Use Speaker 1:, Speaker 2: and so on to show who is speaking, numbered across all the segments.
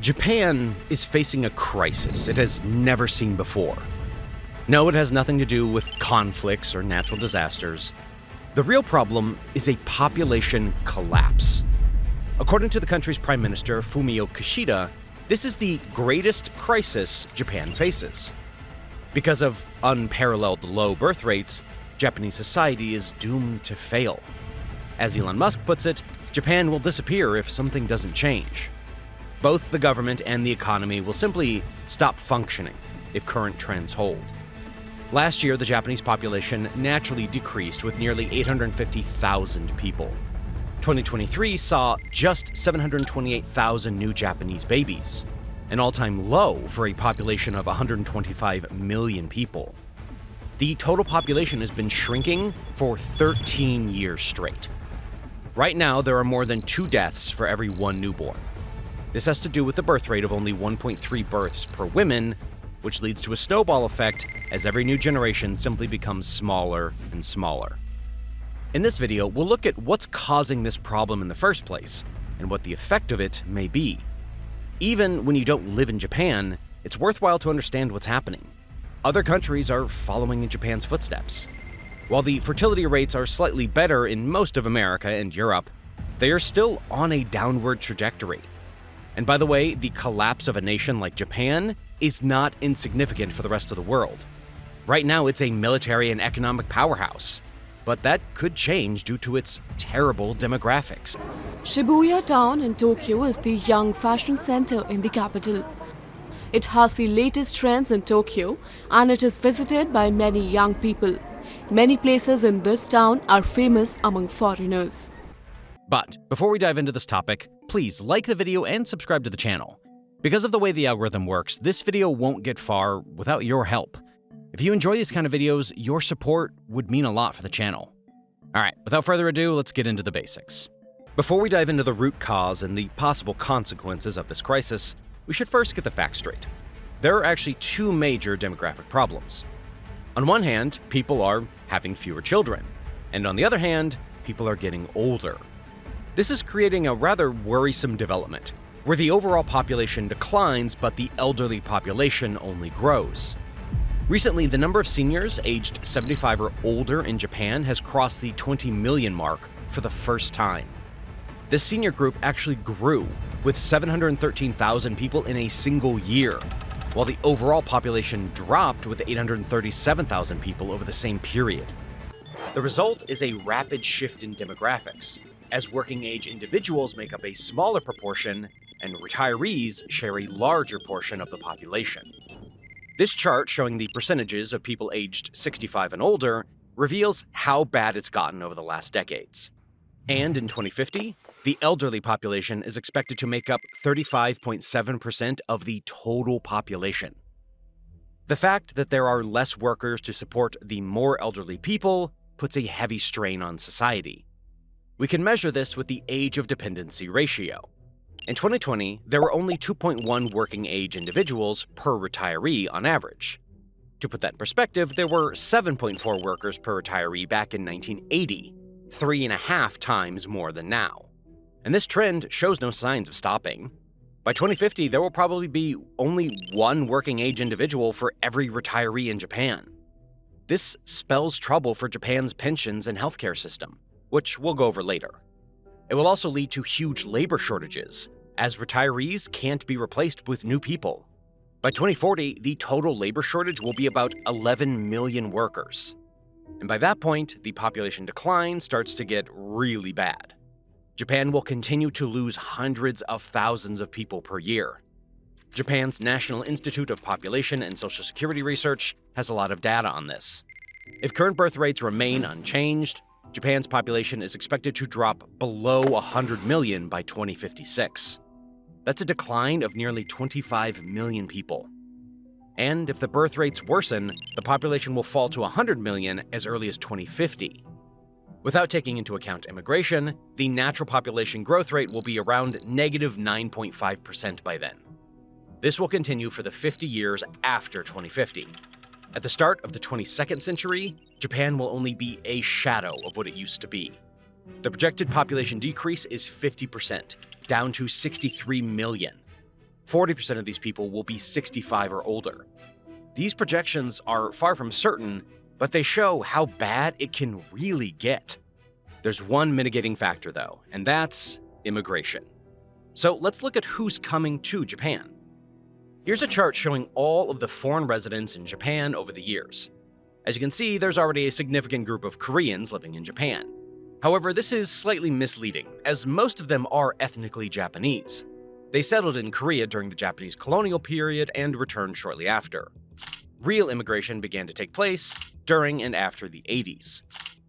Speaker 1: Japan is facing a crisis it has never seen before. No, it has nothing to do with conflicts or natural disasters. The real problem is a population collapse. According to the country's Prime Minister, Fumio Kishida, this is the greatest crisis Japan faces. Because of unparalleled low birth rates, Japanese society is doomed to fail. As Elon Musk puts it, Japan will disappear if something doesn't change. Both the government and the economy will simply stop functioning if current trends hold. Last year, the Japanese population naturally decreased with nearly 850,000 people. 2023 saw just 728,000 new Japanese babies, an all-time low for a population of 125 million people. The total population has been shrinking for 13 years straight. Right now, there are more than 2 deaths for every 1 newborn. This has to do with the birth rate of only 1.3 births per woman, which leads to a snowball effect as every new generation simply becomes smaller and smaller. In this video, we'll look at what's causing this problem in the first place and what the effect of it may be. Even when you don't live in Japan, it's worthwhile to understand what's happening. Other countries are following in Japan's footsteps. While the fertility rates are slightly better in most of America and Europe, they are still on a downward trajectory. And by the way, the collapse of a nation like Japan is not insignificant for the rest of the world. Right now, it's a military and economic powerhouse, but that could change due to its terrible demographics.
Speaker 2: Shibuya town in Tokyo is the young fashion center in the capital. It has the latest trends in Tokyo and it is visited by many young people. Many places in this town are famous among foreigners.
Speaker 1: But before we dive into this topic, please like the video and subscribe to the channel. Because of the way the algorithm works, this video won't get far without your help. If you enjoy these kind of videos, your support would mean a lot for the channel. Alright, without further ado, let's get into the basics. Before we dive into the root cause and the possible consequences of this crisis, we should first get the facts straight. There are actually 2 major demographic problems. On one hand, people are having fewer children, and on the other hand, people are getting older. This is creating a rather worrisome development, where the overall population declines but the elderly population only grows. Recently, the number of seniors aged 75 or older in Japan has crossed the 20 million mark for the first time. This senior group actually grew, with 713,000 people in a single year, while the overall population dropped with 837,000 people over the same period. The result is a rapid shift in demographics, as working-age individuals make up a smaller proportion and retirees share a larger portion of the population. This chart, showing the percentages of people aged 65 and older, reveals how bad it's gotten over the last decades. And in 2050, the elderly population is expected to make up 35.7% of the total population. The fact that there are less workers to support the more elderly people puts a heavy strain on society. We can measure this with the age of dependency ratio. In 2020, there were only 2.1 working age individuals per retiree on average. To put that in perspective, there were 7.4 workers per retiree back in 1980, 3.5 times more than now. And this trend shows no signs of stopping. By 2050, there will probably be only 1 working age individual for every retiree in Japan. This spells trouble for Japan's pensions and healthcare system, which we'll go over later. It will also lead to huge labor shortages, as retirees can't be replaced with new people. By 2040, the total labor shortage will be about 11 million workers. And by that point, the population decline starts to get really bad. Japan will continue to lose hundreds of thousands of people per year. Japan's National Institute of Population and Social Security Research has a lot of data on this. If current birth rates remain unchanged, Japan's population is expected to drop below 100 million by 2056. That's a decline of nearly 25 million people. And if the birth rates worsen, the population will fall to 100 million as early as 2050. Without taking into account immigration, the natural population growth rate will be around negative 9.5% by then. This will continue for the 50 years after 2050. At the start of the 22nd century, Japan will only be a shadow of what it used to be. The projected population decrease is 50%, down to 63 million. 40% of these people will be 65 or older. These projections are far from certain, but they show how bad it can really get. There's one mitigating factor though, and that's immigration. So let's look at who's coming to Japan. Here's a chart showing all of the foreign residents in Japan over the years. As you can see, there's already a significant group of Koreans living in Japan. However, this is slightly misleading, as most of them are ethnically Japanese. They settled in Korea during the Japanese colonial period and returned shortly after. Real immigration began to take place during and after the 80s.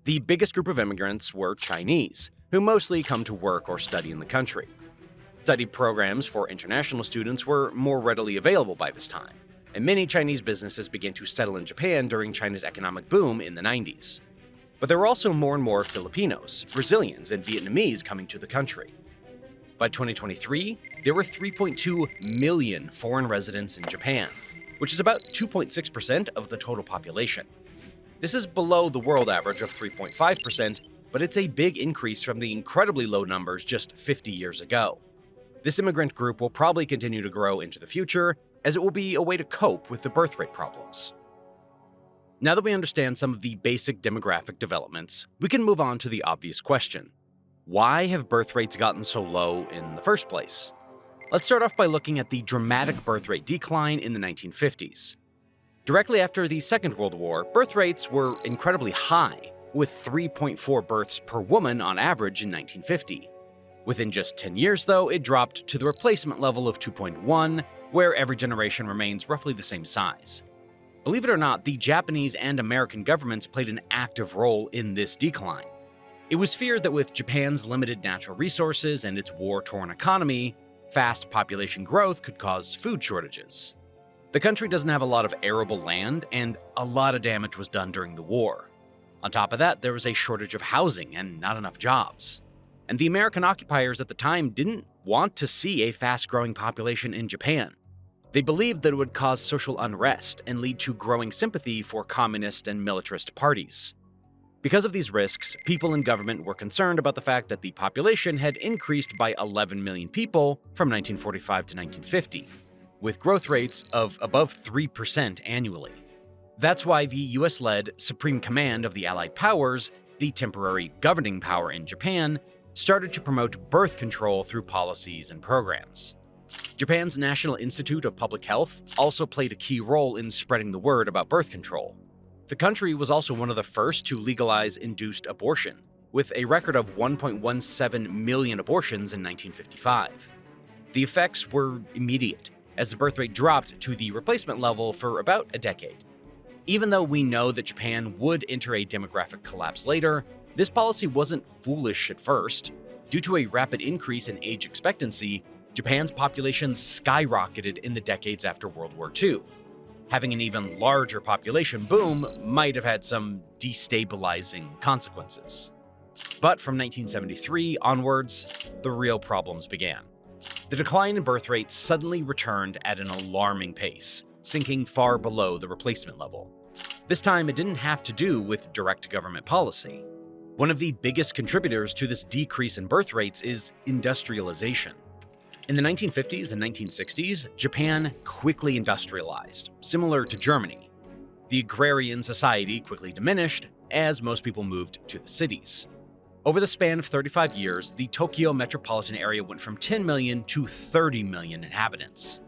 Speaker 1: The biggest group of immigrants were Chinese, who mostly come to work or study in the country. Study programs for international students were more readily available by this time, and many Chinese businesses began to settle in Japan during China's economic boom in the 90s. But there were also more and more Filipinos, Brazilians, and Vietnamese coming to the country. By 2023, there were 3.2 million foreign residents in Japan, which is about 2.6% of the total population. This is below the world average of 3.5%, but it's a big increase from the incredibly low numbers just 50 years ago. This immigrant group will probably continue to grow into the future, as it will be a way to cope with the birth rate problems. Now that we understand some of the basic demographic developments, we can move on to the obvious question. Why have birth rates gotten so low in the first place? Let's start off by looking at the dramatic birth rate decline in the 1950s. Directly after the Second World War, birth rates were incredibly high, with 3.4 births per woman on average in 1950. Within just 10 years, though, it dropped to the replacement level of 2.1, where every generation remains roughly the same size. Believe it or not, the Japanese and American governments played an active role in this decline. It was feared that with Japan's limited natural resources and its war-torn economy, fast population growth could cause food shortages. The country doesn't have a lot of arable land, and a lot of damage was done during the war. On top of that, there was a shortage of housing and not enough jobs. And the American occupiers at the time didn't want to see a fast-growing population in Japan. They believed that it would cause social unrest and lead to growing sympathy for communist and militarist parties. Because of these risks, people in government were concerned about the fact that the population had increased by 11 million people from 1945 to 1950, with growth rates of above 3% annually. That's why the US-led Supreme Command of the Allied Powers, the temporary governing power in Japan, started to promote birth control through policies and programs. Japan's National Institute of Public Health also played a key role in spreading the word about birth control. The country was also one of the first to legalize induced abortion, with a record of 1.17 million abortions in 1955. The effects were immediate, as the birth rate dropped to the replacement level for about a decade. Even though we know that Japan would enter a demographic collapse later, this policy wasn't foolish at first. Due to a rapid increase in age expectancy, Japan's population skyrocketed in the decades after World War II. Having an even larger population boom might have had some destabilizing consequences. But from 1973 onwards, the real problems began. The decline in birth rates suddenly returned at an alarming pace, sinking far below the replacement level. This time, it didn't have to do with direct government policy. One of the biggest contributors to this decrease in birth rates is industrialization. In the 1950s and 1960s, Japan quickly industrialized, similar to Germany. The agrarian society quickly diminished as most people moved to the cities. Over the span of 35 years, the Tokyo metropolitan area went from 10 million to 30 million inhabitants.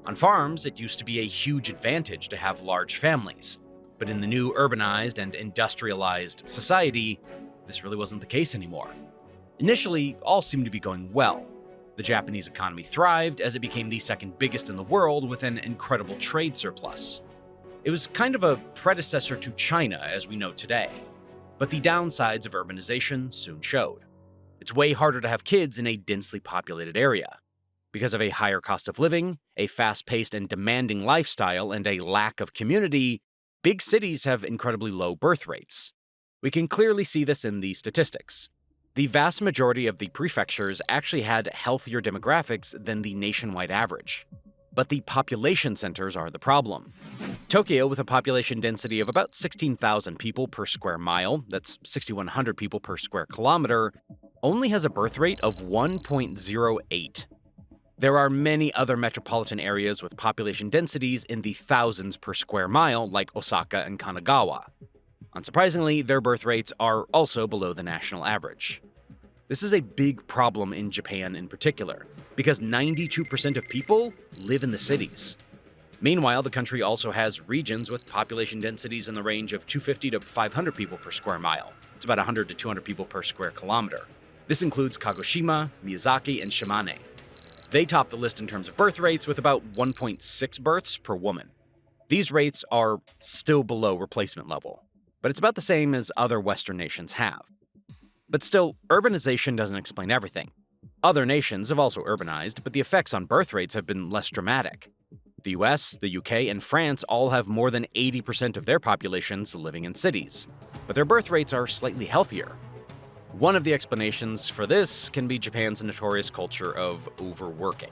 Speaker 1: On farms, it used to be a huge advantage to have large families, but in the new urbanized and industrialized society, this really wasn't the case anymore. Initially, all seemed to be going well. The Japanese economy thrived as it became the second biggest in the world with an incredible trade surplus. It was kind of a predecessor to China as we know today. But the downsides of urbanization soon showed. It's way harder to have kids in a densely populated area. Because of a higher cost of living, a fast-paced and demanding lifestyle, and a lack of community, big cities have incredibly low birth rates. We can clearly see this in the statistics. The vast majority of the prefectures actually had healthier demographics than the nationwide average. But the population centers are the problem. Tokyo, with a population density of about 16,000 people per square mile, that's 6,100 people per square kilometer, only has a birth rate of 1.08. There are many other metropolitan areas with population densities in the thousands per square mile, like Osaka and Kanagawa. Unsurprisingly, their birth rates are also below the national average. This is a big problem in Japan in particular, because 92% of people live in the cities. Meanwhile, the country also has regions with population densities in the range of 250 to 500 people per square mile. It's about 100 to 200 people per square kilometer. This includes Kagoshima, Miyazaki, and Shimane. They top the list in terms of birth rates with about 1.6 births per woman. These rates are still below replacement level, but it's about the same as other Western nations have. But still, urbanization doesn't explain everything. Other nations have also urbanized, but the effects on birth rates have been less dramatic. The US, the UK, and France all have more than 80% of their populations living in cities, but their birth rates are slightly healthier. One of the explanations for this can be Japan's notorious culture of overworking.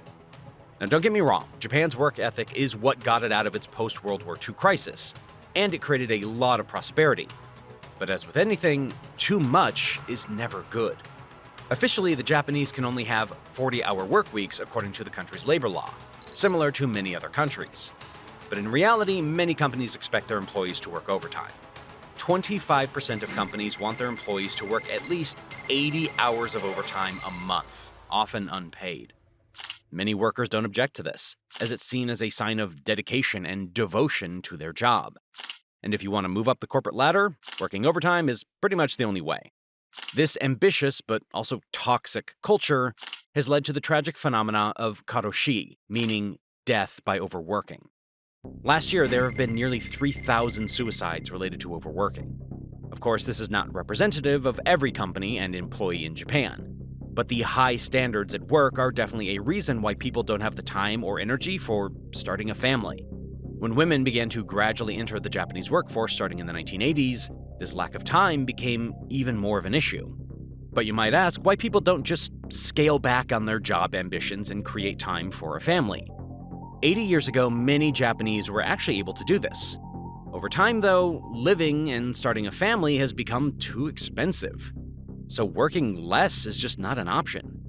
Speaker 1: Now, don't get me wrong, Japan's work ethic is what got it out of its post-World War II crisis, and it created a lot of prosperity. But as with anything, too much is never good. Officially, the Japanese can only have 40-hour work weeks according to the country's labor law, similar to many other countries. But in reality, many companies expect their employees to work overtime. 25% of companies want their employees to work at least 80 hours of overtime a month, often unpaid. Many workers don't object to this, as it's seen as a sign of dedication and devotion to their job. And if you want to move up the corporate ladder, working overtime is pretty much the only way. This ambitious but also toxic culture has led to the tragic phenomena of karoshi, meaning death by overworking. Last year, there have been nearly 3,000 suicides related to overworking. Of course, this is not representative of every company and employee in Japan, but the high standards at work are definitely a reason why people don't have the time or energy for starting a family. When women began to gradually enter the Japanese workforce starting in the 1980s, this lack of time became even more of an issue. But you might ask why people don't just scale back on their job ambitions and create time for a family. 80 years ago, many Japanese were actually able to do this. Over time, though, living and starting a family has become too expensive. So working less is just not an option.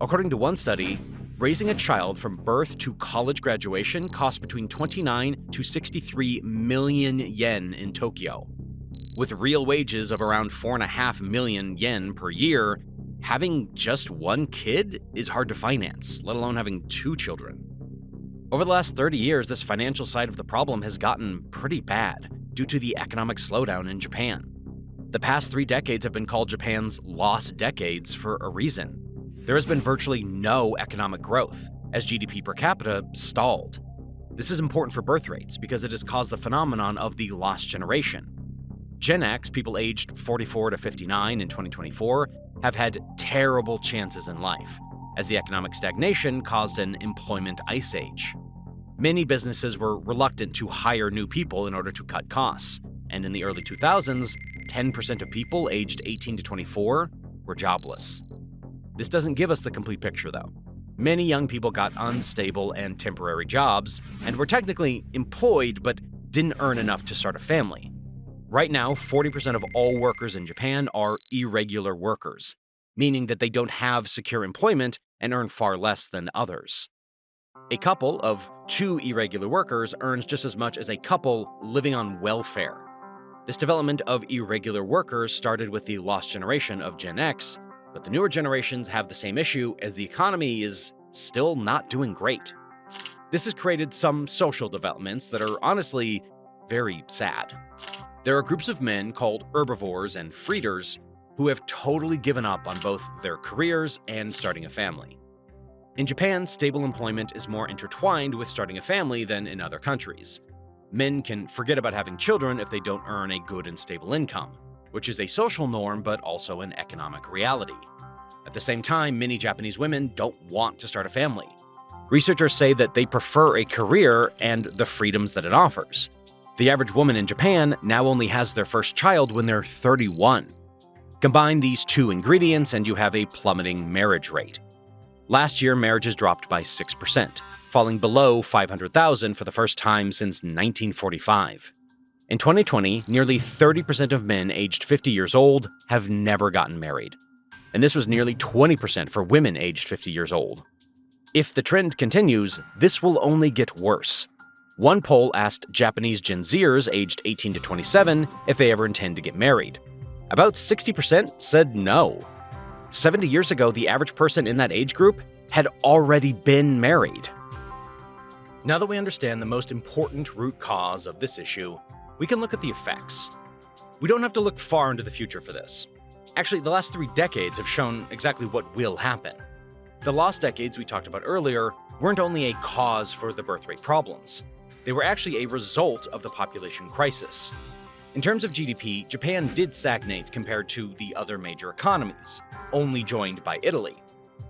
Speaker 1: According to one study, raising a child from birth to college graduation costs between 29 to 63 million yen in Tokyo. With real wages of around 4.5 million yen per year, having just one kid is hard to finance, let alone having 2 children. Over the last 30 years, this financial side of the problem has gotten pretty bad due to the economic slowdown in Japan. The past 3 decades have been called Japan's lost decades for a reason. There has been virtually no economic growth, as GDP per capita stalled. This is important for birth rates because it has caused the phenomenon of the lost generation. Gen X, people aged 44 to 59 in 2024, have had terrible chances in life, as the economic stagnation caused an employment ice age. Many businesses were reluctant to hire new people in order to cut costs, and in the early 2000s, 10% of people aged 18 to 24 were jobless. This doesn't give us the complete picture, though. Many young people got unstable and temporary jobs, and were technically employed but didn't earn enough to start a family. Right now, 40% of all workers in Japan are irregular workers, meaning that they don't have secure employment and earn far less than others. A couple of 2 irregular workers earns just as much as a couple living on welfare. This development of irregular workers started with the lost generation of Gen X, but the newer generations have the same issue as the economy is still not doing great. This has created some social developments that are honestly very sad. There are groups of men called herbivores and freeders who have totally given up on both their careers and starting a family. In Japan, stable employment is more intertwined with starting a family than in other countries. Men can forget about having children if they don't earn a good and stable income, which is a social norm but also an economic reality. At the same time, many Japanese women don't want to start a family. Researchers say that they prefer a career and the freedoms that it offers. The average woman in Japan now only has their first child when they're 31. Combine these 2 ingredients and you have a plummeting marriage rate. Last year, marriages dropped by 6%, falling below 500,000 for the first time since 1945. In 2020, nearly 30% of men aged 50 years old have never gotten married. And this was nearly 20% for women aged 50 years old. If the trend continues, this will only get worse. One poll asked Japanese Gen Zers aged 18 to 27 if they ever intend to get married. About 60% said no. 70 years ago, the average person in that age group had already been married. Now that we understand the most important root cause of this issue, we can look at the effects. We don't have to look far into the future for this. Actually, the last 3 decades have shown exactly what will happen. The lost decades we talked about earlier weren't only a cause for the birth rate problems. They were actually a result of the population crisis. In terms of GDP, Japan did stagnate compared to the other major economies, only joined by Italy.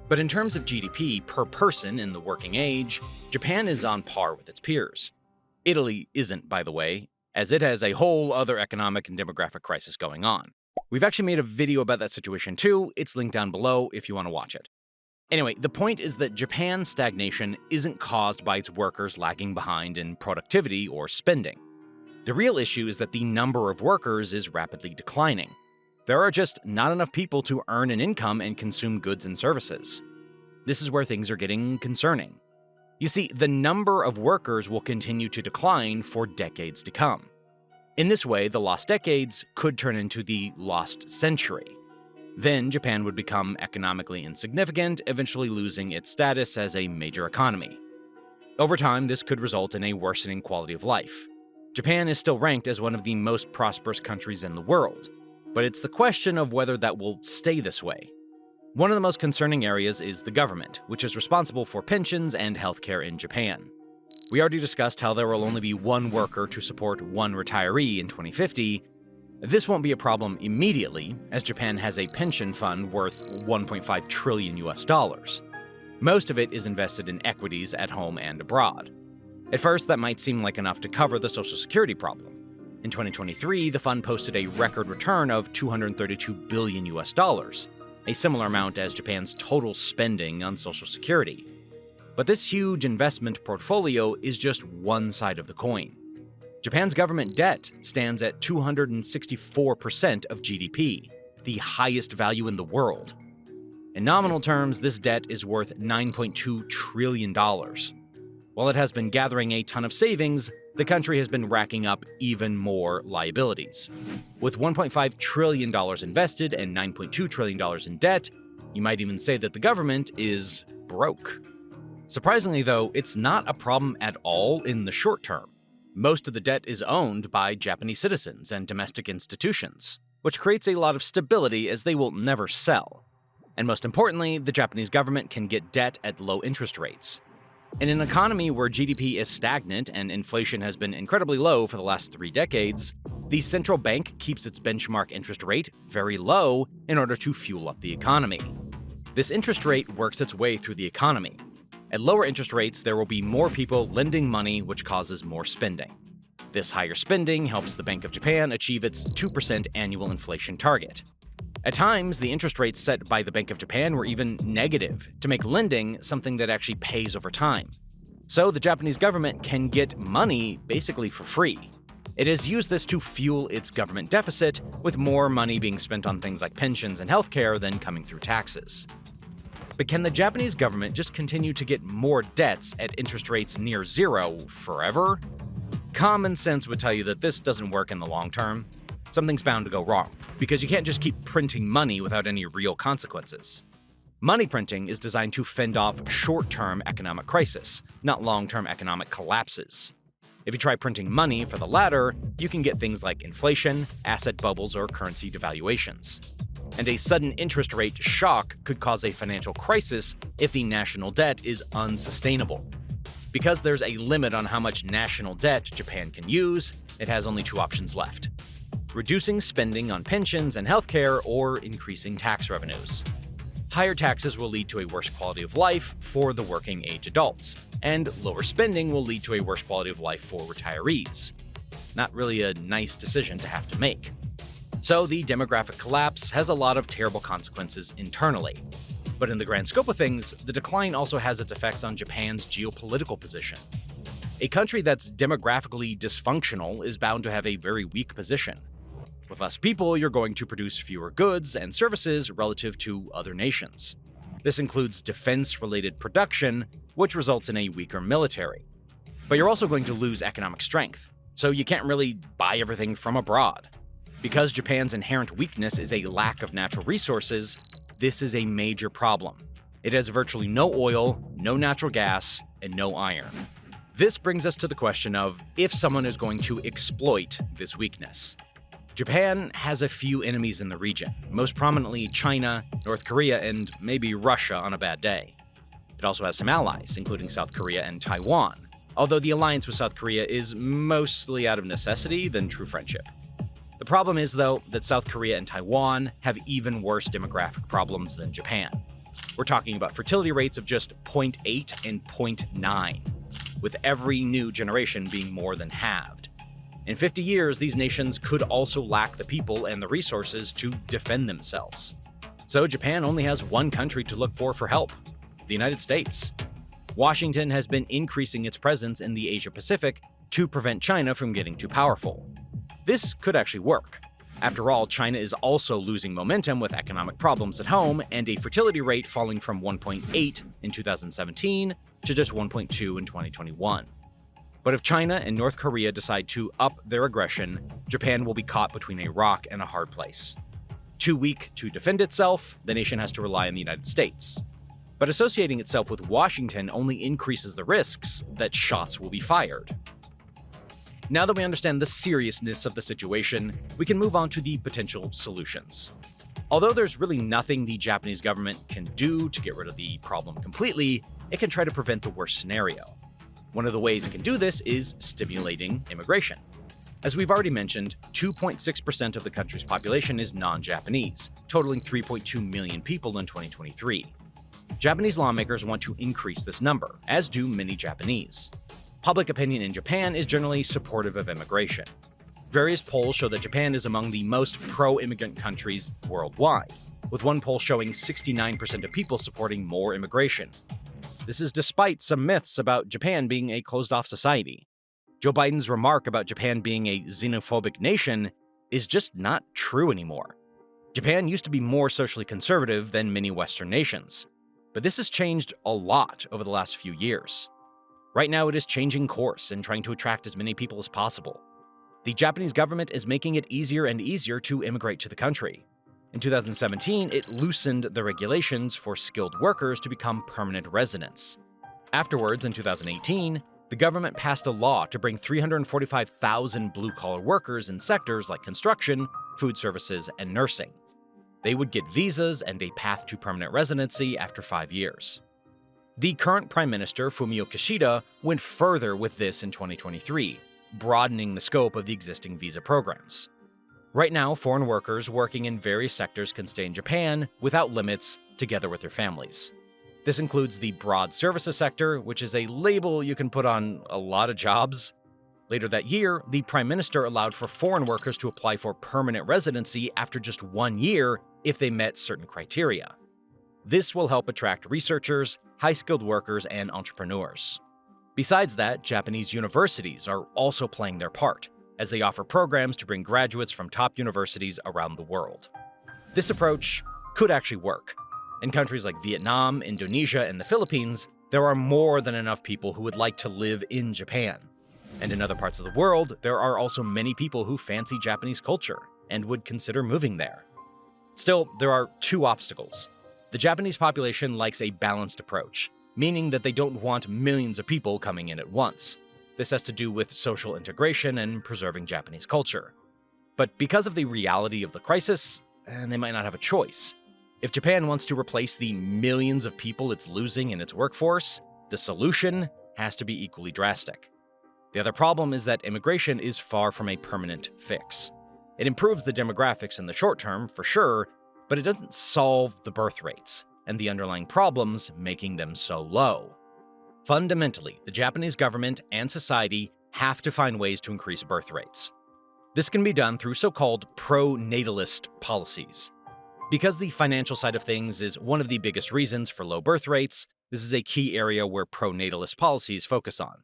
Speaker 1: But in terms of GDP per person in the working age, Japan is on par with its peers. Italy isn't, by the way, as it has a whole other economic and demographic crisis going on. We've actually made a video about that situation too. It's linked down below if you want to watch it. Anyway, the point is that Japan's stagnation isn't caused by its workers lagging behind in productivity or spending. The real issue is that the number of workers is rapidly declining. There are just not enough people to earn an income and consume goods and services. This is where things are getting concerning. You see, the number of workers will continue to decline for decades to come. In this way, the lost decades could turn into the lost century. Then Japan would become economically insignificant, eventually losing its status as a major economy. Over time, this could result in a worsening quality of life. Japan is still ranked as one of the most prosperous countries in the world, but it's the question of whether that will stay this way. One of the most concerning areas is the government, which is responsible for pensions and healthcare in Japan. We already discussed how there will only be one worker to support one retiree in 2050. This won't be a problem immediately, as Japan has a pension fund worth $1.5 trillion. Most of it is invested in equities at home and abroad. At first, that might seem like enough to cover the Social Security problem. In 2023, the fund posted a record return of $232 billion, a similar amount as Japan's total spending on Social Security. But this huge investment portfolio is just one side of the coin. Japan's government debt stands at 264% of GDP, the highest value in the world. In nominal terms, this debt is worth $9.2 trillion. While it has been gathering a ton of savings, the country has been racking up even more liabilities. With $1.5 trillion invested and $9.2 trillion in debt, you might even say that the government is broke. Surprisingly, though, it's not a problem at all in the short term. Most of the debt is owned by Japanese citizens and domestic institutions, which creates a lot of stability as they will never sell. And most importantly, the Japanese government can get debt at low interest rates. In an economy where GDP is stagnant and inflation has been incredibly low for the last 3 decades, the central bank keeps its benchmark interest rate very low in order to fuel up the economy. This interest rate works its way through the economy. At lower interest rates, there will be more people lending money, which causes more spending. This higher spending helps the Bank of Japan achieve its 2% annual inflation target. At times, the interest rates set by the Bank of Japan were even negative, to make lending something that actually pays over time. So the Japanese government can get money basically for free. It has used this to fuel its government deficit, with more money being spent on things like pensions and healthcare than coming through taxes. But can the Japanese government just continue to get more debts at interest rates near zero forever? Common sense would tell you that this doesn't work in the long term. Something's bound to go wrong, because you can't just keep printing money without any real consequences. Money printing is designed to fend off short-term economic crisis, not long-term economic collapses. If you try printing money for the latter, you can get things like inflation, asset bubbles, or currency devaluations. And a sudden interest rate shock could cause a financial crisis if the national debt is unsustainable. Because there's a limit on how much national debt Japan can use, it has only 2 options left: reducing spending on pensions and healthcare, or increasing tax revenues. Higher taxes will lead to a worse quality of life for the working age adults, and lower spending will lead to a worse quality of life for retirees. Not really a nice decision to have to make. So the demographic collapse has a lot of terrible consequences internally. But in the grand scope of things, the decline also has its effects on Japan's geopolitical position. A country that's demographically dysfunctional is bound to have a very weak position. With less people, you're going to produce fewer goods and services relative to other nations. This includes defense-related production, which results in a weaker military. But you're also going to lose economic strength, so you can't really buy everything from abroad. Because Japan's inherent weakness is a lack of natural resources, this is a major problem. It has virtually no oil, no natural gas, and no iron. This brings us to the question of if someone is going to exploit this weakness. Japan has a few enemies in the region, most prominently China, North Korea, and maybe Russia on a bad day. It also has some allies, including South Korea and Taiwan, although the alliance with South Korea is mostly out of necessity than true friendship. The problem is, though, that South Korea and Taiwan have even worse demographic problems than Japan. We're talking about fertility rates of just 0.8 and 0.9, with every new generation being more than halved. In 50 years, these nations could also lack the people and the resources to defend themselves. So Japan only has one country to look for help: the United States. Washington has been increasing its presence in the Asia-Pacific to prevent China from getting too powerful. This could actually work. After all, China is also losing momentum with economic problems at home and a fertility rate falling from 1.8 in 2017 to just 1.2 in 2021. But if China and North Korea decide to up their aggression, Japan will be caught between a rock and a hard place. Too weak to defend itself, the nation has to rely on the United States. But associating itself with Washington only increases the risks that shots will be fired. Now that we understand the seriousness of the situation, we can move on to the potential solutions. Although there's really nothing the Japanese government can do to get rid of the problem completely, it can try to prevent the worst scenario. One of the ways it can do this is stimulating immigration. As we've already mentioned, 2.6% of the country's population is non-Japanese, totaling 3.2 million people in 2023. Japanese lawmakers want to increase this number, as do many Japanese. Public opinion in Japan is generally supportive of immigration. Various polls show that Japan is among the most pro-immigrant countries worldwide, with one poll showing 69% of people supporting more immigration. This is despite some myths about Japan being a closed-off society. Joe Biden's remark about Japan being a xenophobic nation is just not true anymore. Japan used to be more socially conservative than many Western nations, but this has changed a lot over the last few years. Right now, it is changing course and trying to attract as many people as possible. The Japanese government is making it easier and easier to immigrate to the country. In 2017, it loosened the regulations for skilled workers to become permanent residents. Afterwards, in 2018, the government passed a law to bring 345,000 blue-collar workers in sectors like construction, food services, and nursing. They would get visas and a path to permanent residency after 5 years. The current Prime Minister, Fumio Kishida, went further with this in 2023, broadening the scope of the existing visa programs. Right now, foreign workers working in various sectors can stay in Japan without limits, together with their families. This includes the broad services sector, which is a label you can put on a lot of jobs. Later that year, the Prime Minister allowed for foreign workers to apply for permanent residency after just 1 year if they met certain criteria. This will help attract researchers, high-skilled workers, and entrepreneurs. Besides that, Japanese universities are also playing their part, as they offer programs to bring graduates from top universities around the world. This approach could actually work. In countries like Vietnam, Indonesia, and the Philippines, there are more than enough people who would like to live in Japan. And in other parts of the world, there are also many people who fancy Japanese culture and would consider moving there. Still, there are two obstacles. The Japanese population likes a balanced approach, meaning that they don't want millions of people coming in at once. This has to do with social integration and preserving Japanese culture. But because of the reality of the crisis, they might not have a choice. If Japan wants to replace the millions of people it's losing in its workforce, the solution has to be equally drastic. The other problem is that immigration is far from a permanent fix. It improves the demographics in the short term, for sure, but it doesn't solve the birth rates and the underlying problems making them so low. Fundamentally, the Japanese government and society have to find ways to increase birth rates. This can be done through so-called pro-natalist policies. Because the financial side of things is one of the biggest reasons for low birth rates, this is a key area where pro-natalist policies focus on.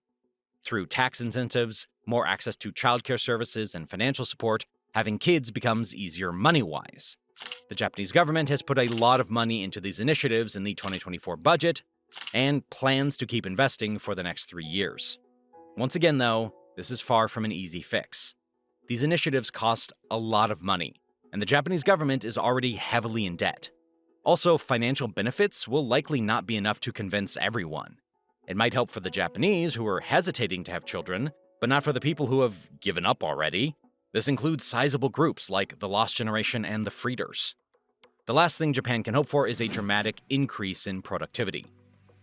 Speaker 1: Through tax incentives, more access to childcare services, and financial support, having kids becomes easier money-wise. The Japanese government has put a lot of money into these initiatives in the 2024 budget and plans to keep investing for the next 3 years. Once again, though, this is far from an easy fix. These initiatives cost a lot of money, and the Japanese government is already heavily in debt. Also, financial benefits will likely not be enough to convince everyone. It might help for the Japanese who are hesitating to have children, but not for the people who have given up already. This includes sizable groups like the Lost Generation and the Freeders. The last thing Japan can hope for is a dramatic increase in productivity.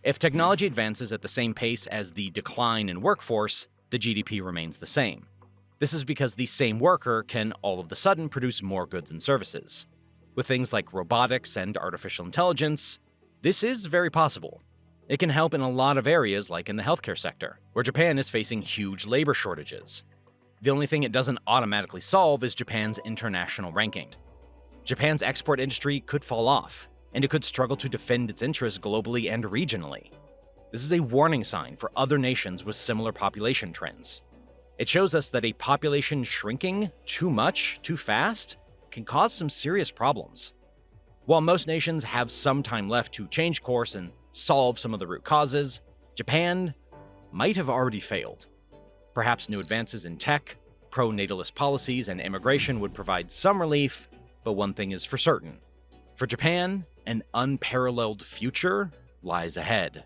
Speaker 1: If technology advances at the same pace as the decline in workforce, the GDP remains the same. This is because the same worker can all of a sudden produce more goods and services. With things like robotics and artificial intelligence, this is very possible. It can help in a lot of areas, like in the healthcare sector, where Japan is facing huge labor shortages. The only thing it doesn't automatically solve is Japan's international ranking. Japan's export industry could fall off, and it could struggle to defend its interests globally and regionally. This is a warning sign for other nations with similar population trends. It shows us that a population shrinking too much, too fast, can cause some serious problems. While most nations have some time left to change course and solve some of the root causes, Japan might have already failed. Perhaps new advances in tech, pro-natalist policies, and immigration would provide some relief, but one thing is for certain. For Japan, an unparalleled future lies ahead.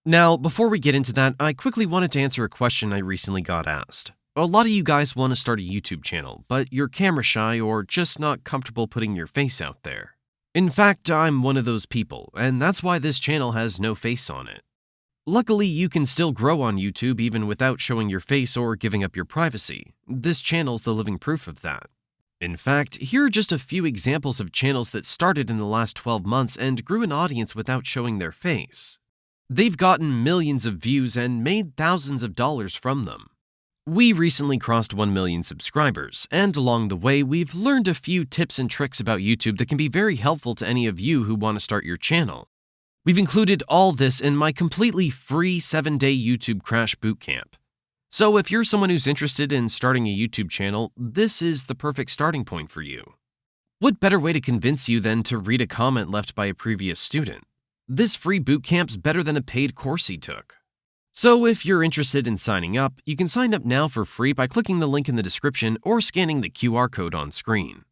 Speaker 3: Now, before we get into that, I quickly wanted to answer a question I recently got asked. A lot of you guys want to start a YouTube channel, but you're camera shy or just not comfortable putting your face out there. In fact, I'm one of those people, and that's why this channel has no face on it. Luckily, you can still grow on YouTube even without showing your face or giving up your privacy. This channel's the living proof of that. In fact, here are just a few examples of channels that started in the last 12 months and grew an audience without showing their face. They've gotten millions of views and made thousands of dollars from them. We recently crossed 1 million subscribers, and along the way, we've learned a few tips and tricks about YouTube that can be very helpful to any of you who want to start your channel. We've included all this in my completely free 7-day YouTube Crash Bootcamp. So if you're someone who's interested in starting a YouTube channel, this is the perfect starting point for you. What better way to convince you than to read a comment left by a previous student? This free bootcamp's better than a paid course he took. So if you're interested in signing up, you can sign up now for free by clicking the link in the description or scanning the QR code on screen.